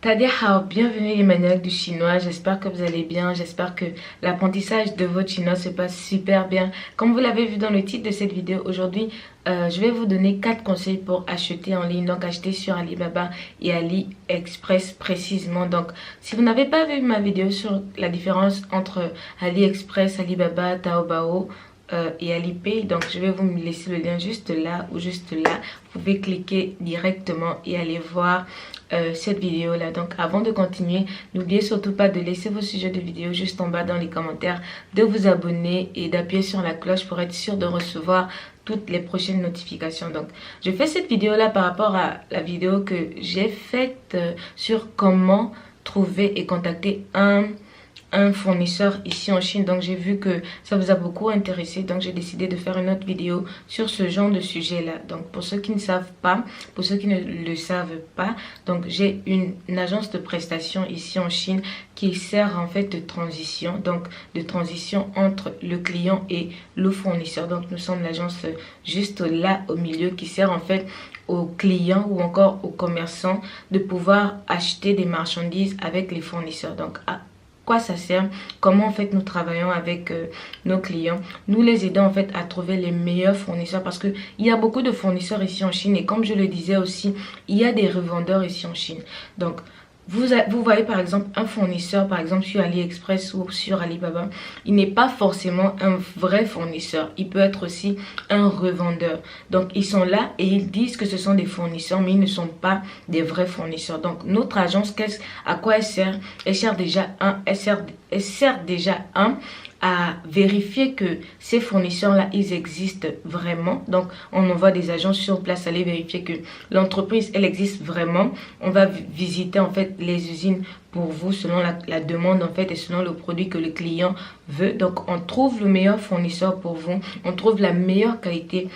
Hao, bienvenue les maniaques du chinois, j'espère que vous allez bien, j'espère que l'apprentissage de votre chinois se passe super bien. Comme vous l'avez vu dans le titre de cette vidéo, aujourd'hui, je vais vous donner 4 conseils pour acheter en ligne, donc acheter sur Alibaba et AliExpress précisément. Donc, si vous n'avez pas vu ma vidéo sur la différence entre AliExpress, Alibaba, Taobao, et Alipay, donc je vais vous laisser le lien juste là ou juste là. Vous pouvez cliquer directement et aller voir cette vidéo là. Donc avant de continuer, n'oubliez surtout pas de laisser vos sujets de vidéo juste en bas dans les commentaires, de vous abonner et d'appuyer sur la cloche pour être sûr de recevoir toutes les prochaines notifications. Donc je fais cette vidéo là par rapport à la vidéo que j'ai faite sur comment trouver et contacter un fournisseur ici en Chine. Donc j'ai vu que ça vous a beaucoup intéressé, donc j'ai décidé de faire une autre vidéo sur ce genre de sujet là. Donc pour ceux qui ne savent pas, pour ceux qui ne le savent pas, donc j'ai une agence de prestation ici en Chine qui sert en fait de transition, donc de transition entre le client et le fournisseur. Donc nous sommes l'agence juste là au milieu qui sert en fait aux clients ou encore aux commerçants de pouvoir acheter des marchandises avec les fournisseurs. Donc quoi ça sert, comment en fait nous travaillons avec nos clients, nous les aidons en fait à trouver les meilleurs fournisseurs, parce que il y a beaucoup de fournisseurs ici en Chine et comme je le disais aussi, il y a des revendeurs ici en Chine. Donc vous voyez par exemple un fournisseur, par exemple sur AliExpress ou sur Alibaba, il n'est pas forcément un vrai fournisseur, il peut être aussi un revendeur. Donc ils sont là et ils disent que ce sont des fournisseurs, mais ils ne sont pas des vrais fournisseurs. Donc notre agence, à quoi elle sert? Elle sert déjà à vérifier que ces fournisseurs-là, ils existent vraiment. Donc, on envoie des agents sur place aller vérifier que l'entreprise, elle existe vraiment. On va visiter en fait les usines pour vous selon la demande en fait et selon le produit que le client veut. Donc, on trouve le meilleur fournisseur pour vous. On trouve la meilleure qualité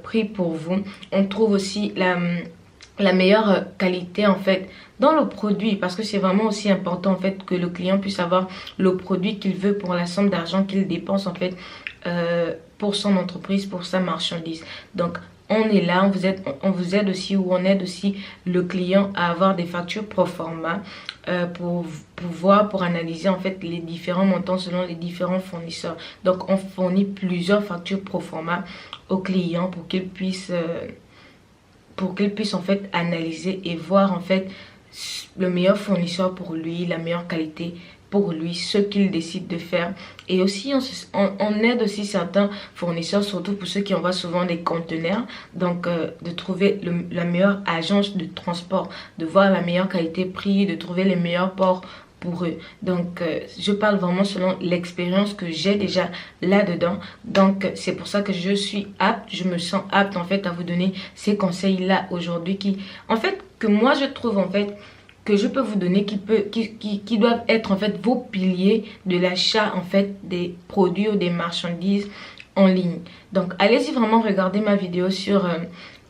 prix pour vous. On trouve aussi la meilleure qualité en fait dans le produit, parce que c'est vraiment aussi important en fait que le client puisse avoir le produit qu'il veut pour la somme d'argent qu'il dépense en fait pour son entreprise, pour sa marchandise. Donc on est là, on vous aide aussi, ou on aide aussi le client à avoir des factures pro forma pour analyser en fait les différents montants selon les différents fournisseurs. Donc on fournit plusieurs factures pro forma au client pour qu'il puisse en fait analyser et voir en fait le meilleur fournisseur pour lui, la meilleure qualité pour lui, ce qu'il décide de faire. Et aussi on aide aussi certains fournisseurs, surtout pour ceux qui envoient souvent des conteneurs, donc de trouver la meilleure agence de transport, de voir la meilleure qualité prix, de trouver les meilleurs ports pour eux. Donc je parle vraiment selon l'expérience que j'ai déjà là-dedans. Donc c'est pour ça que je suis apte, je me sens apte en fait à vous donner ces conseils là aujourd'hui, qui en fait que moi je trouve en fait que je peux vous donner, qui doivent être en fait vos piliers de l'achat en fait des produits ou des marchandises en ligne. Donc allez-y vraiment regarder ma vidéo sur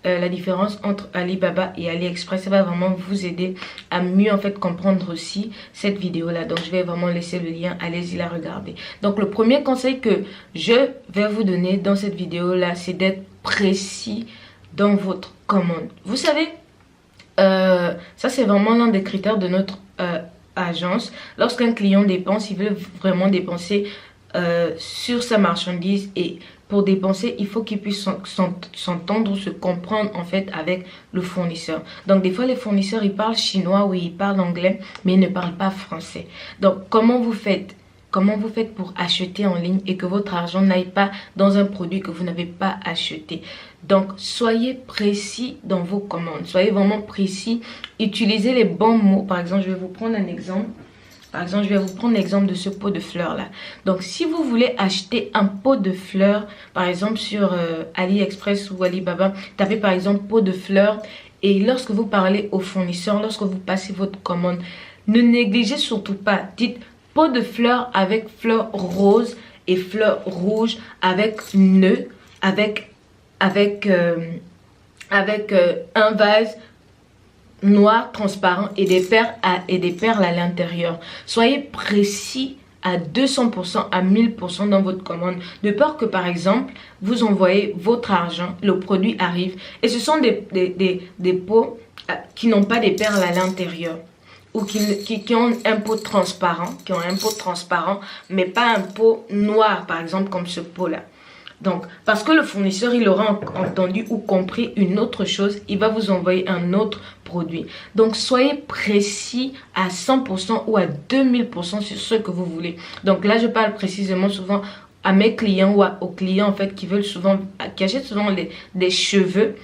la différence entre Alibaba et AliExpress. Ça va vraiment vous aider à mieux en fait comprendre aussi cette vidéo là. Donc je vais vraiment laisser le lien, allez-y la regarder. Donc le premier conseil que je vais vous donner dans cette vidéo là, c'est d'être précis dans votre commande. Vous savez, ça c'est vraiment l'un des critères de notre agence. Lorsqu'un client dépense, il veut vraiment dépenser sur sa marchandise, et pour dépenser, il faut qu'il puisse s'entendre, se comprendre en fait avec le fournisseur. Donc des fois les fournisseurs ils parlent chinois ou ils parlent anglais, mais ils ne parlent pas français. Donc comment vous faites pour acheter en ligne et que votre argent n'aille pas dans un produit que vous n'avez pas acheté? Donc soyez précis dans vos commandes, soyez vraiment précis, utilisez les bons mots. Par exemple, je vais vous prendre un exemple. Par exemple, je vais vous prendre l'exemple de ce pot de fleurs là. Donc, si vous voulez acheter un pot de fleurs, par exemple sur AliExpress ou Alibaba, tapez par exemple pot de fleurs, et lorsque vous parlez au fournisseur, lorsque vous passez votre commande, ne négligez surtout pas. Dites pot de fleurs avec fleurs roses et fleurs rouges avec nœuds, avec un vase noir transparent et des perles à l'intérieur. Soyez précis à 200%, à 1000% dans votre commande, de peur que par exemple vous envoyez votre argent, le produit arrive et ce sont des pots qui n'ont pas des perles à l'intérieur. ou qui ont un pot transparent, mais pas un pot noir, par exemple, comme ce pot-là. Donc, parce que le fournisseur, il aura entendu ou compris une autre chose, il va vous envoyer un autre produit. Donc, soyez précis à 100% ou à 2000% sur ce que vous voulez. Donc là, je parle précisément souvent à mes clients ou aux clients en fait qui veulent souvent, qui achètent souvent des cheveux.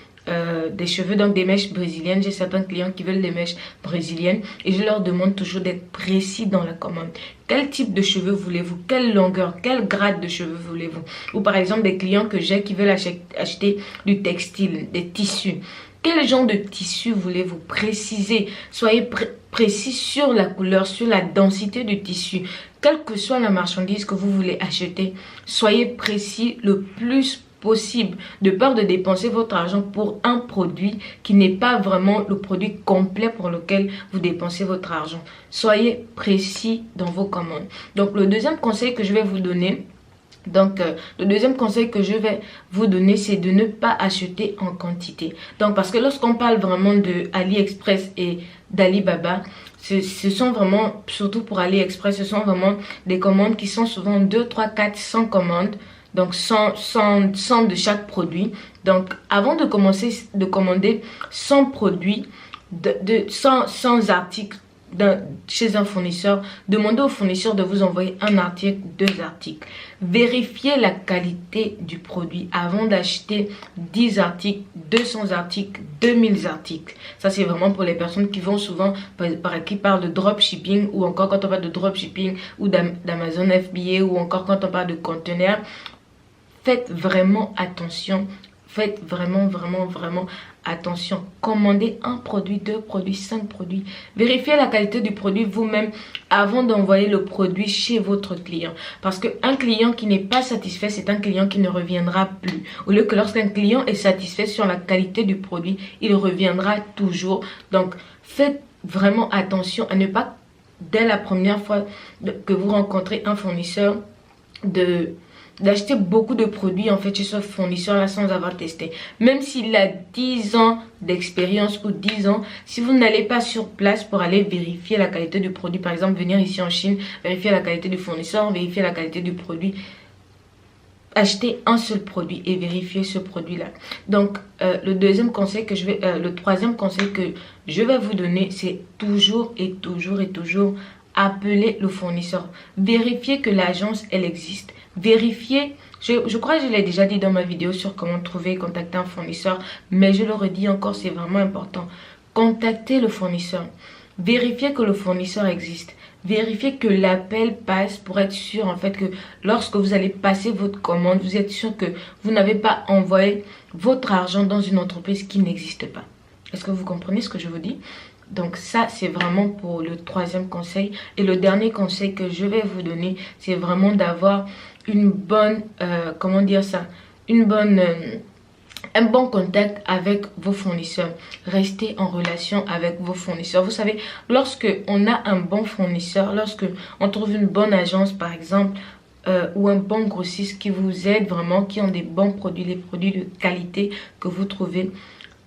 Donc des mèches brésiliennes. J'ai certains clients qui veulent des mèches brésiliennes et je leur demande toujours d'être précis dans la commande. Quel type de cheveux voulez-vous? Quelle longueur? Quel grade de cheveux voulez-vous? Ou par exemple des clients que j'ai qui veulent acheter du textile, des tissus. Quel genre de tissu voulez-vous? Préciser. Soyez précis sur la couleur, sur la densité du tissu. Quelle que soit la marchandise que vous voulez acheter, soyez précis le plus possible, de peur de dépenser votre argent pour un produit qui n'est pas vraiment le produit complet pour lequel vous dépensez votre argent. Soyez précis dans vos commandes. Donc le deuxième conseil que je vais vous donner, c'est de ne pas acheter en quantité. Donc, parce que lorsqu'on parle vraiment de AliExpress et d'Alibaba, ce sont vraiment, surtout pour AliExpress, ce sont vraiment des commandes qui sont souvent 2, 3, 4, 100 commandes. Donc 100 de chaque produit. Donc avant de commencer de commander 100 produits, 100 articles chez un fournisseur, demandez au fournisseur de vous envoyer un article, 2 articles. Vérifiez la qualité du produit avant d'acheter 10 articles, 200 articles, 2000 articles. Ça c'est vraiment pour les personnes qui vont souvent, qui parlent de dropshipping, ou encore quand on parle de dropshipping ou d'Amazon FBA, ou encore quand on parle de conteneurs. Faites vraiment attention. Faites vraiment attention. Commandez un produit, 2 produits, 5 produits. Vérifiez la qualité du produit vous-même avant d'envoyer le produit chez votre client. Parce qu'un client qui n'est pas satisfait, c'est un client qui ne reviendra plus. Au lieu que lorsqu'un client est satisfait sur la qualité du produit, il reviendra toujours. Donc, faites vraiment attention à ne pas, dès la première fois que vous rencontrez un fournisseur, d'acheter beaucoup de produits en fait chez ce fournisseur là sans avoir testé. Même s'il a 10 ans d'expérience ou 10 ans, si vous n'allez pas sur place pour aller vérifier la qualité du produit, par exemple venir ici en Chine, vérifier la qualité du fournisseur, vérifier la qualité du produit, achetez un seul produit et vérifiez ce produit là. Donc le troisième conseil que je vais vous donner, c'est toujours appeler le fournisseur. Vérifiez que l'agence elle existe. Vérifiez, je crois que je l'ai déjà dit dans ma vidéo sur comment trouver et contacter un fournisseur, mais je le redis encore, c'est vraiment important. Contactez le fournisseur. Vérifiez que le fournisseur existe. Vérifiez que l'appel passe pour être sûr en fait que lorsque vous allez passer votre commande, vous êtes sûr que vous n'avez pas envoyé votre argent dans une entreprise qui n'existe pas. Est-ce que vous comprenez ce que je vous dis? Donc ça, c'est vraiment pour le troisième conseil. Et le dernier conseil que je vais vous donner, c'est vraiment d'avoir une bonne, un bon contact avec vos fournisseurs. Restez en relation avec vos fournisseurs. Vous savez, lorsque on a un bon fournisseur, lorsque on trouve une bonne agence par exemple, ou un bon grossiste qui vous aide vraiment, qui ont des bons produits, les produits de qualité que vous trouvez,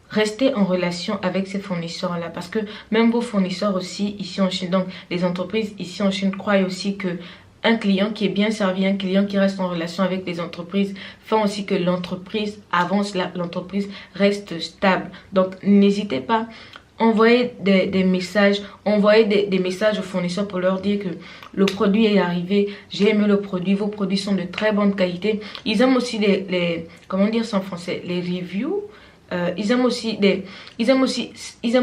restez en relation avec ces fournisseurs-là, parce que même vos fournisseurs aussi ici en Chine, donc les entreprises ici en Chine croient aussi que un client qui est bien servi, un client qui reste en relation avec les entreprises, fait aussi que l'entreprise avance, l'entreprise reste stable. Donc n'hésitez pas, envoyez des messages, des messages aux fournisseurs pour leur dire que le produit est arrivé, j'ai aimé le produit, vos produits sont de très bonne qualité. Ils aiment aussi comment dire ça en français, les reviews. Ils aiment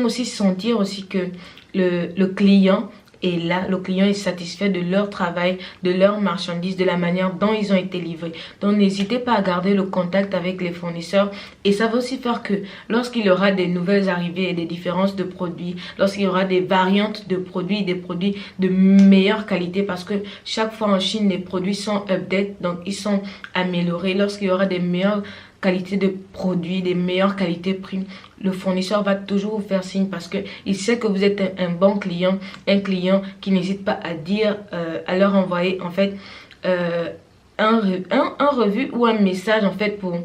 aussi sentir aussi que le client est là, le client est satisfait de leur travail, de leur marchandise, de la manière dont ils ont été livrés. Donc n'hésitez pas à garder le contact avec les fournisseurs, et ça va aussi faire que lorsqu'il y aura des nouvelles arrivées et des différences de produits, lorsqu'il y aura des variantes de produits, des produits de meilleure qualité, parce que chaque fois en Chine les produits sont update, donc ils sont améliorés. Lorsqu'il y aura des meilleures qualité de produits, des meilleures qualités prix, le fournisseur va toujours vous faire signe, parce que il sait que vous êtes un bon client, un client qui n'hésite pas à dire, à leur envoyer en fait un revue ou un message en fait pour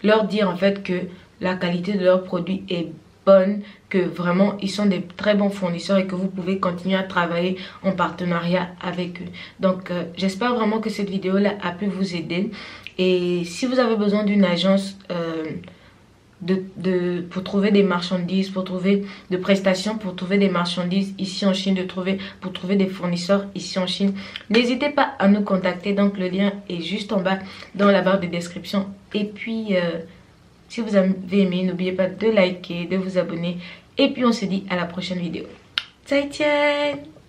leur dire en fait que la qualité de leur produit est bonne, que vraiment ils sont des très bons fournisseurs et que vous pouvez continuer à travailler en partenariat avec eux. Donc j'espère vraiment que cette vidéo là a pu vous aider, et si vous avez besoin d'une agence pour trouver des marchandises, pour trouver de prestations, pour trouver des marchandises ici en Chine, pour trouver des fournisseurs ici en Chine, n'hésitez pas à nous contacter. Donc le lien est juste en bas dans la barre de description. Et puis si vous avez aimé, n'oubliez pas de liker, de vous abonner, et puis on se dit à la prochaine vidéo. 再见